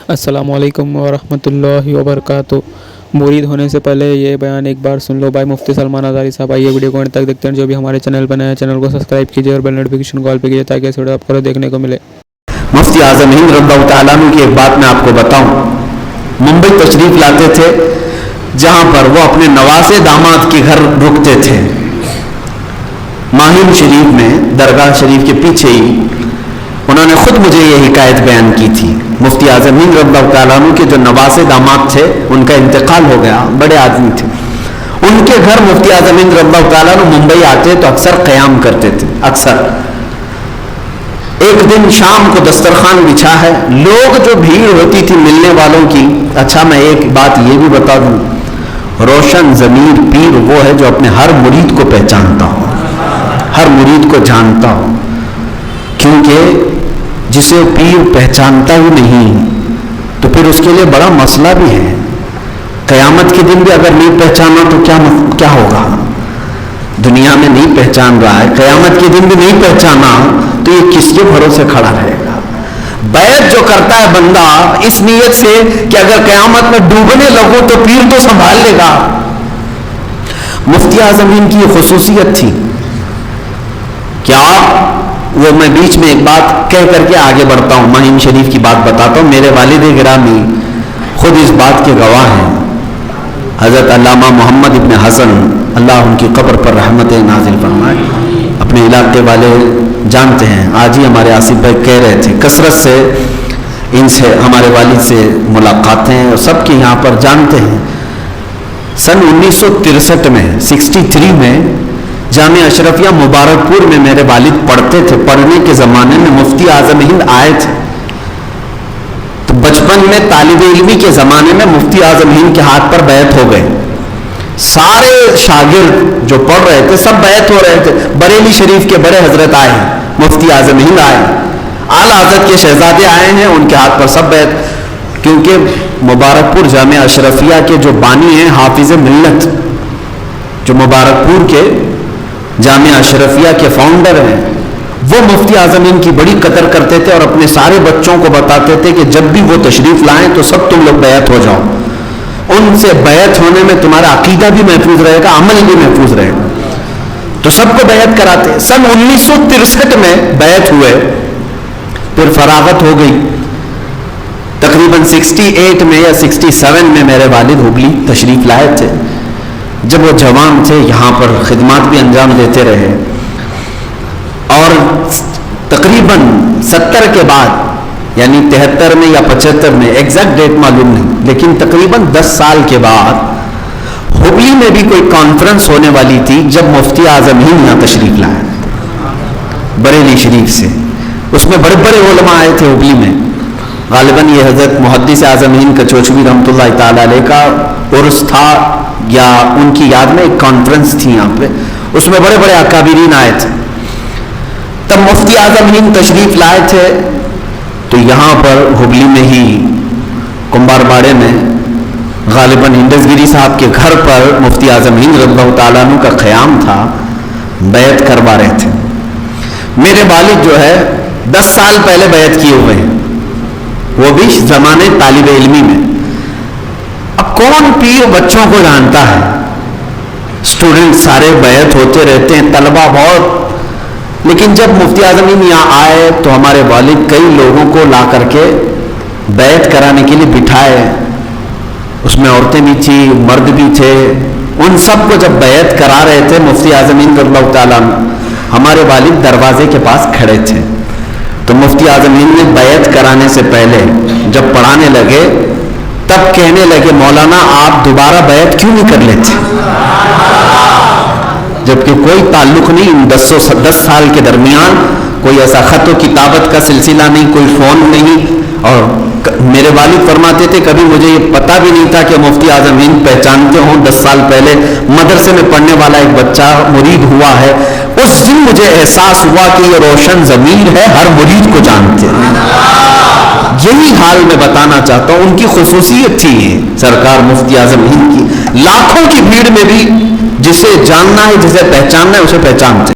السلام علیکم ورحمۃ اللہ وبرکاتہ۔ مرید ہونے سے پہلے یہ بیان ایک بار سن لو بھائی مفتی سلمان ازاری صاحب۔ آئیے ویڈیو کو اینڈ تک دیکھتے ہیں۔ جو بھی ہمارے چینل پر نیا ہے چینل کو سبسکرائب کیجیے اور بیل نوٹیفیکیشن کو آل پہ کیجیے تاکہ ایسے ویڈیو آپ کو دیکھنے کو ملے۔ مفتی اعظم ہند رضی اللہ تعالیٰ عنہ کی ایک بات میں آپ کو بتاؤں۔ ممبئی تشریف لاتے تھے جہاں پر وہ اپنے نواسے داماد کے گھر رکتے تھے، ماہم شریف میں درگاہ شریف کے پیچھے ہی۔ انہوں نے خود مجھے یہ حکایت بیان کی تھی۔ مفتی اعظم ہند رضی اللہ تعالیٰ عنہ کے جو نواسے داماد تھے ان کا انتقال ہو گیا، بڑے آدمی تھے۔ ان کے گھر مفتی اعظم ہند رضی اللہ تعالیٰ عنہ ممبئی آتے تو اکثر قیام کرتے تھے۔ اکثر ایک دن شام کو دسترخوان بچھا ہے، لوگ جو بھیڑ ہوتی تھی ملنے والوں کی۔ اچھا میں ایک بات یہ بھی بتا دوں، روشن ضمیر پیر وہ ہے جو اپنے ہر مرید کو پہچانتا ہو، ہر مرید کو جانتا ہو، کیونکہ جسے پیر پہچانتا ہی نہیں تو پھر اس کے لیے بڑا مسئلہ بھی ہے۔ قیامت کے دن بھی اگر نہیں پہچانا تو کیا ہوگا؟ دنیا میں نہیں پہچان رہا ہے، قیامت کے دن بھی نہیں پہچانا تو یہ کس کے بھروسے کھڑا رہے گا؟ بیعت جو کرتا ہے بندہ اس نیت سے کہ اگر قیامت میں ڈوبنے لگو تو پیر تو سنبھال لے گا۔ مفتی اعظم ہند کی یہ خصوصیت تھی کہ وہ میں بیچ میں ایک بات کہہ کر کے آگے بڑھتا ہوں، مہین شریف کی بات بتاتا ہوں۔ میرے والد گرامی خود اس بات کے گواہ ہیں، حضرت علامہ محمد ابن حسن، اللہ ان کی قبر پر رحمت نازل فرمائے۔ اپنے علاقے والے جانتے ہیں، آج ہی ہمارے آصف بھائی کہہ رہے تھے کثرت سے ان سے ہمارے والد سے ملاقاتیں اور سب کے یہاں پر جانتے ہیں۔ سن 1963 میں 63 میں جامعہ اشرفیہ مبارک پور میں میرے والد پڑھتے تھے۔ پڑھنے کے زمانے میں مفتی اعظم ہند آئے تھے، تو بچپن میں طالب علمی کے زمانے میں مفتی اعظم ہند کے ہاتھ پر بیعت ہو گئے۔ سارے شاگرد جو پڑھ رہے تھے سب بیعت ہو رہے تھے۔ بریلی شریف کے بڑے حضرت آئے، مفتی اعظم ہند آئے، اعلیٰ حضرت کے شہزادے آئے ہیں، ان کے ہاتھ پر سب بیعت، کیونکہ مبارک پور جامعہ اشرفیہ کے جو بانی ہیں حافظ ملت، جو مبارک پور کے جامعہ اشرفیہ کے فاؤنڈر ہیں، وہ مفتی اعظم ہند کی بڑی قدر کرتے تھے اور اپنے سارے بچوں کو بتاتے تھے کہ جب بھی وہ تشریف لائیں تو سب تم لوگ بیعت ہو جاؤ۔ ان سے بیعت ہونے میں تمہارا عقیدہ بھی محفوظ رہے گا، عمل بھی محفوظ رہے گا، تو سب کو بیعت کراتے۔ سن 1963 میں بیعت ہوئے، پھر فراغت ہو گئی۔ تقریباً 68 میں یا 67 میں میرے والد ہبلی تشریف لائے تھے۔ جب وہ جوان تھے یہاں پر خدمات بھی انجام دیتے رہے، اور تقریباً 70 کے بعد یعنی 73 میں یا 75 میں، ایگزیکٹ ڈیٹ معلوم نہیں، لیکن تقریباً 10 سال کے بعد ہبلی میں بھی کوئی کانفرنس ہونے والی تھی جب مفتی اعظم ہند یہاں تشریف لائے بریلی شریف سے۔ اس میں بڑے بڑے علماء آئے تھے ہبلی میں، غالباً یہ حضرت محدث اعظم ہند کچوچوی رحمۃ اللہ تعالی علیہ کا عرس تھا یا ان کی یاد میں ایک کانفرنس تھی یہاں پہ، اس میں بڑے بڑے اکابرین آئے تھے۔ تب مفتی اعظم ہند تشریف لائے تھے تو یہاں پر ہبلی میں ہی کمبار باڑے میں غالباً ہندس گیری صاحب کے گھر پر مفتی اعظم ہند رضی اللہ تعالیٰ عنہ کا قیام تھا، بیعت کروا رہے تھے۔ میرے والد جو ہے 10 سال پہلے بیعت کیے ہوئے ہیں، وہ بھی زمانے طالب علمی میں۔ اب کون پیر بچوں کو جانتا ہے؟ اسٹوڈنٹ سارے بیعت ہوتے رہتے ہیں، طلبہ بہت، لیکن جب مفتی اعظم ہند یہاں آئے تو ہمارے والد کئی لوگوں کو لا کر کے بیعت کرانے کے لیے بٹھائے۔ اس میں عورتیں بھی تھیں، مرد بھی تھے۔ ان سب کو جب بیعت کرا رہے تھے مفتی اعظم ہند رضی اللہ تعالیٰ عنہ، ہمارے والد دروازے کے پاس کھڑے تھے۔ تو مفتی اعظم ہند نے بیعت کرانے سے پہلے جب پڑھانے لگے تب کہنے لگے مولانا آپ دوبارہ بیعت کیوں نہیں کر لیتے؟ جبکہ کوئی تعلق نہیں، ان 10 سال کے درمیان کوئی ایسا خط و کتابت کا سلسلہ نہیں، کوئی فون نہیں۔ اور میرے والد فرماتے تھے کبھی مجھے یہ پتا بھی نہیں تھا کہ مفتی اعظم ہند پہچانتے ہوں۔ 10 سال پہلے مدرسے میں پڑھنے والا ایک بچہ مرید ہوا ہے، اس دن مجھے احساس ہوا کہ یہ روشن ضمیر ہے، ہر مرید کو جانتے ہیں۔ یہی حال میں بتانا چاہتا ہوں، ان کی خصوصیت تھی یہ سرکار مفتی اعظم ہند کی۔ لاکھوں کی بھیڑ میں بھی جسے جاننا ہے، جسے پہچاننا ہے، اسے پہچانتے۔